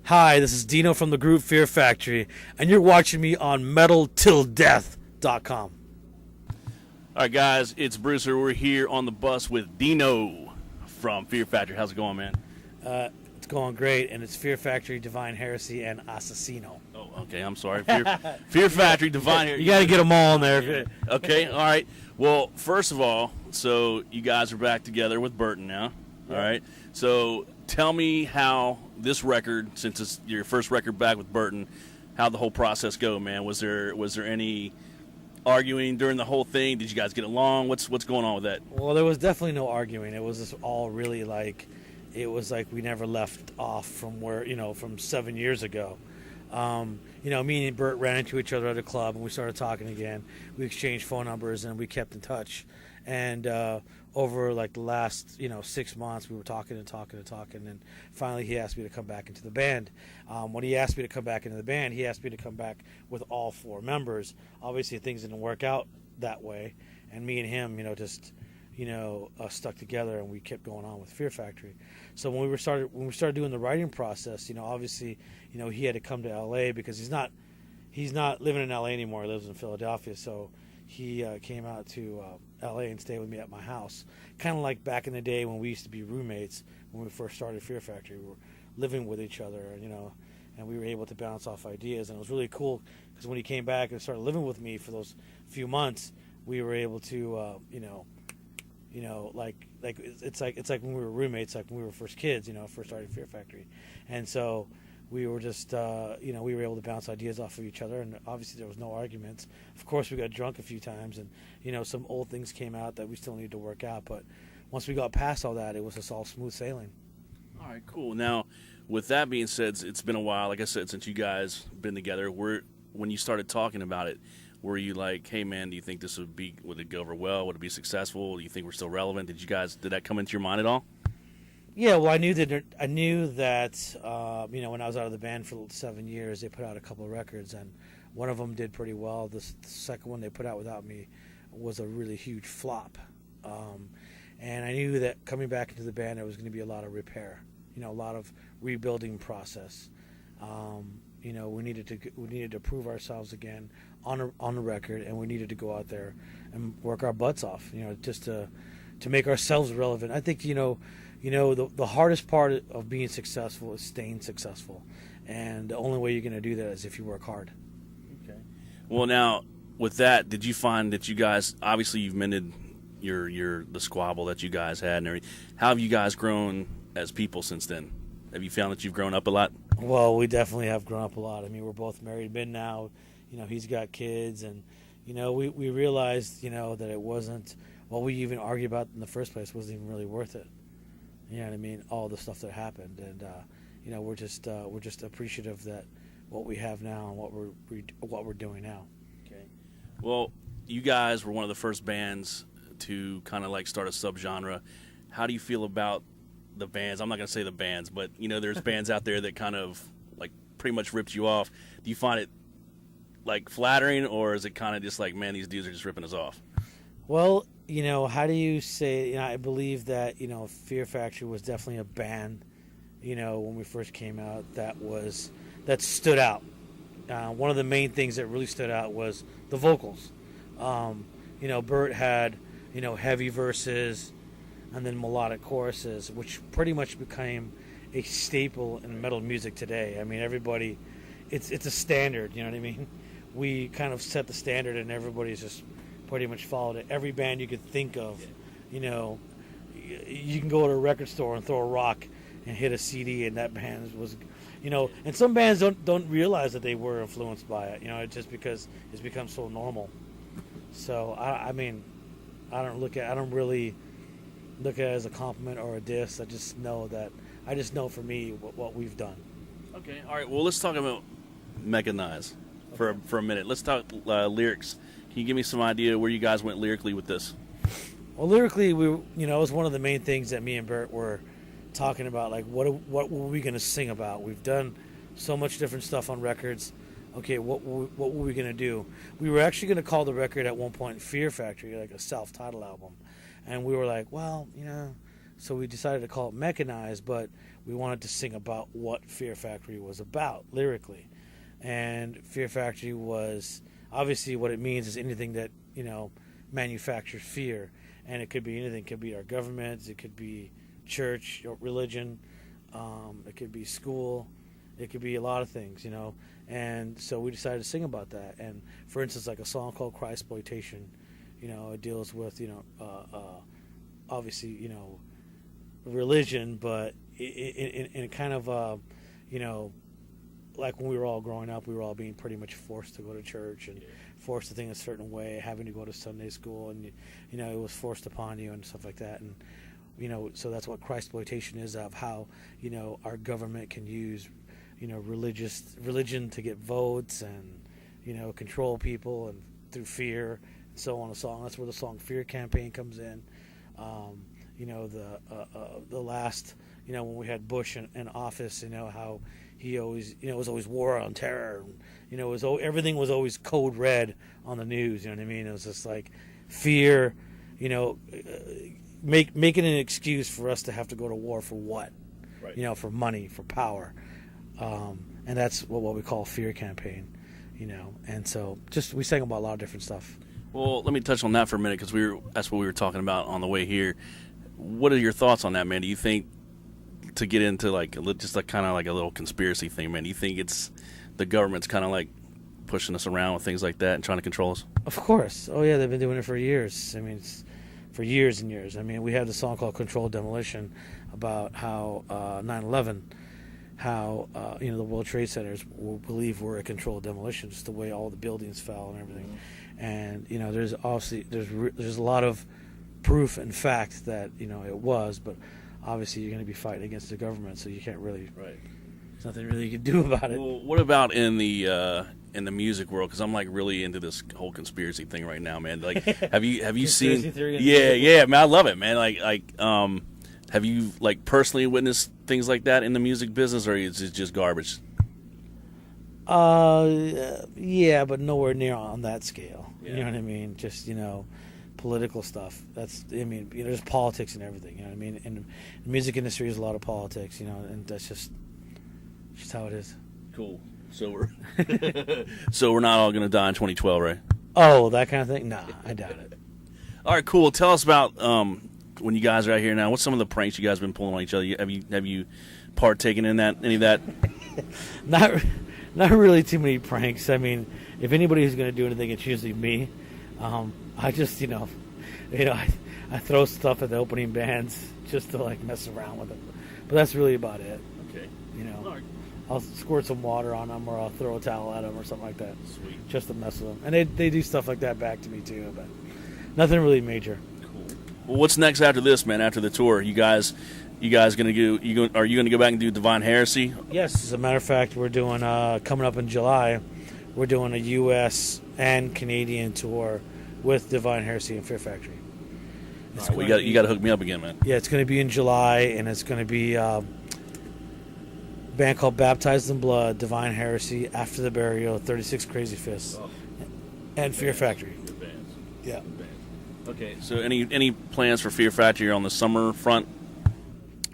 Hi, this is Dino from the group Fear Factory, and you're watching me on MetalTillDeath.com. All right, guys, it's Brewster. We're here on the bus with Dino from Fear Factory. How's it going, man? It's going great, and it's Fear Factory, Divine Heresy, and Assassino. Oh, okay. I'm sorry. Fear Factory, Divine Heresy. You got to get them all in there. Okay, all right. Well, first of all, so you guys are back together with Burton now. All right. So tell me how this record, since it's your first record back with Burton, how the whole process go, man. Was there any arguing during the whole thing? Did you guys get along? What's going on with that? Well, there was definitely no arguing. It was just all really it was like we never left off from from 7 years ago. Me and Bert ran into each other at a club, and we started talking again. We exchanged phone numbers, and we kept in touch. And over the last 6 months, we were talking, and finally he asked me to come back into the band. When he asked me to come back into the band, he asked me to come back with all 4 members. Obviously, things didn't work out that way, and me and him, stuck together, and we kept going on with Fear Factory. So when we started doing the writing process, obviously, he had to come to LA because he's not living in LA anymore. He lives in Philadelphia. So he came out to LA and stayed with me at my house, kind of like back in the day when we used to be roommates when we first started Fear Factory. We were living with each other, and we were able to bounce off ideas, and it was really cool because when he came back and started living with me for those few months, we were able to it's like when we were roommates, like when we were first kids, first started Fear Factory. And so we were just, we were able to bounce ideas off of each other, and obviously there was no arguments. Of course, we got drunk a few times, and, some old things came out that we still need to work out. But once we got past all that, it was just all smooth sailing. All right, cool. Now, with that being said, it's been a while, like I said, since you guys been together. When you started talking about it, were you like, hey, man, do you think this would it go over well? Would it be successful? Do you think we're still relevant? Did that come into your mind at all? Yeah, well, I knew that when I was out of the band for 7 years, they put out a couple of records, and one of them did pretty well. The second one they put out without me was a really huge flop. And I knew that coming back into the band, there was going to be a lot of repair, a lot of rebuilding process. We needed to prove ourselves again on the record, and we needed to go out there and work our butts off, just to make ourselves relevant. I think the hardest part of being successful is staying successful, and the only way you're going to do that is if you work hard. Okay. Well, now with that, did you find that you guys, obviously you've mended the squabble that you guys had and everything. How have you guys grown as people since then? Have you found that you've grown up a lot? Well, we definitely have grown up a lot. I mean, we're both married men now. He's got kids, and we realized that it wasn't what we even argued about in the first place wasn't even really worth it. You know what I mean? All the stuff that happened, and we're just appreciative that what we have now and what we're doing now. Okay. Well, you guys were one of the first bands to kind of start a subgenre. How do you feel about the bands? I'm not going to say the bands, but there's bands out there that kind of pretty much ripped you off. Do you find it flattering, or is it kind of just man, these dudes are just ripping us off? Well, how do you say, I believe that, Fear Factory was definitely a band, when we first came out that stood out. One of the main things that really stood out was the vocals. Bert had, heavy verses and then melodic choruses, which pretty much became a staple in metal music today. I mean, everybody, it's a standard, you know what I mean? We kind of set the standard, and everybody's just pretty much followed it. Every band you could think of, you can go to a record store and throw a rock and hit a CD, and that band was, and some bands don't realize that they were influenced by it, just because it's become so normal. So I don't really look at it as a compliment or a diss. I just know for me what we've done. Okay, all right. Well, let's talk about Mechanize for a minute. Let's talk lyrics. Can you give me some idea where you guys went lyrically with this? Well, lyrically, it was one of the main things that me and Bert were talking about. What were we going to sing about? We've done so much different stuff on records. Okay, what were we going to do? We were actually going to call the record at one point Fear Factory, a self-titled album. And we were like, well, so we decided to call it Mechanized, but we wanted to sing about what Fear Factory was about lyrically. And Fear Factory was obviously what it means is anything that, manufactures fear. And it could be anything. It could be our government. It could be church, religion. It could be school. It could be a lot of things, And so we decided to sing about that. And for instance, like a song called Christploitation, it deals with, obviously, religion, but in kind of, like when we were all growing up, we were all being pretty much forced to go to church and forced to think a certain way, having to go to Sunday school, and it was forced upon you and stuff like that. And so that's what Christploitation is, of how our government can use religion to get votes and control people and through fear and so on and so on. That's where the song Fear Campaign comes in. The last when we had Bush in office, how he always it was always war on terror, everything was always code red on the news. It was just like fear, making an excuse for us to have to go to war for what? Right. For money, for power. And that's what we call Fear Campaign, And so we sang about a lot of different stuff. Well, let me touch on that for a minute, because that's what we were talking about on the way here. What are your thoughts on that, man? Do you think, to get into just kind of like a little conspiracy thing, man, do you think it's the government's kind of like pushing us around with things like that and trying to control us? Of course. Oh yeah, they've been doing it for years. It's for years and years. We had a song called Controlled Demolition about how 9/11, how the World Trade Centers will believe we're a controlled demolition, just the way all the buildings fell and everything. And there's obviously there's a lot of proof and fact that it was, but obviously you're going to be fighting against the government, so you can't really. Right. There's nothing really you can do about it. Well, what about in the music world? Because I'm really into this whole conspiracy thing right now, man. Have you seen? Yeah, man, I love it, man. Have you personally witnessed things like that in the music business, or is it just garbage? Yeah, but nowhere near on that scale. Yeah. You know what I mean? Just political stuff. There's politics and everything. And the music industry is a lot of politics. And that's just how it is. Cool. So we're not all going to die in 2012, right? Oh, that kind of thing? Nah, I doubt it. All right, cool. Tell us about when you guys are out here now. What's some of the pranks you guys have been pulling on each other? Have you partaken in any of that? Not really too many pranks. If anybody's going to do anything, it's usually me. I just, I throw stuff at the opening bands just to mess around with it. But that's really about it. Okay. Right. I'll squirt some water on them, or I'll throw a towel at them or something like that. Sweet. Just to mess with them. And they do stuff like that back to me too, but nothing really major. Cool. Well, what's next after this, man? After the tour, you guys gonna do? Are you gonna go back and do Divine Heresy? Yes, as a matter of fact, we're doing coming up in July. We're doing a U.S. and Canadian tour with Divine Heresy and Fear Factory. Right, you got to hook me up again, man. Yeah, it's going to be in July, and it's going to be a band called Baptized in Blood, Divine Heresy, After the Burial, 36 Crazy Fists, and Fear Factory. Good bands. Yeah. Good bands. Okay, so any plans for Fear Factory on the summer front?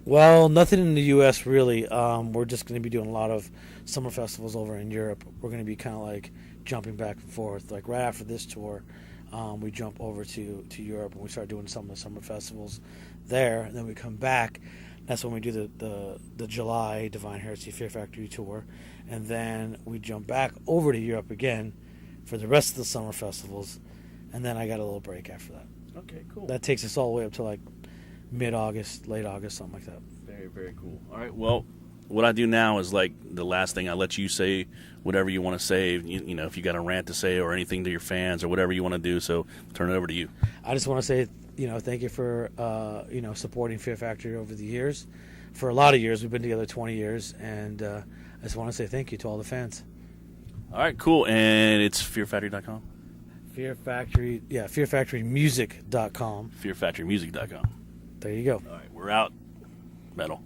Well, nothing in the U.S. really. We're just going to be doing a lot of summer festivals over in Europe. We're going to be kind of jumping back and forth. Right after this tour, we jump over to Europe and we start doing some of the summer festivals there. And then we come back. That's when we do the July Divine Heresy Fear Factory tour. And then we jump back over to Europe again for the rest of the summer festivals. And then I got a little break after that. Okay, cool. That takes us all the way up to mid-August, late August, something like that. Very, very cool. All right, well, what I do now is the last thing, I let you say whatever you want to say, if you got a rant to say or anything to your fans or whatever you want to do, so turn it over to you. I just want to say, thank you for, supporting Fear Factory over the years. For a lot of years, we've been together 20 years, and I just want to say thank you to all the fans. All right, cool, and it's fearfactory.com? Fear Factory, fearfactorymusic.com. Fearfactorymusic.com. There you go. All right, we're out. Metal.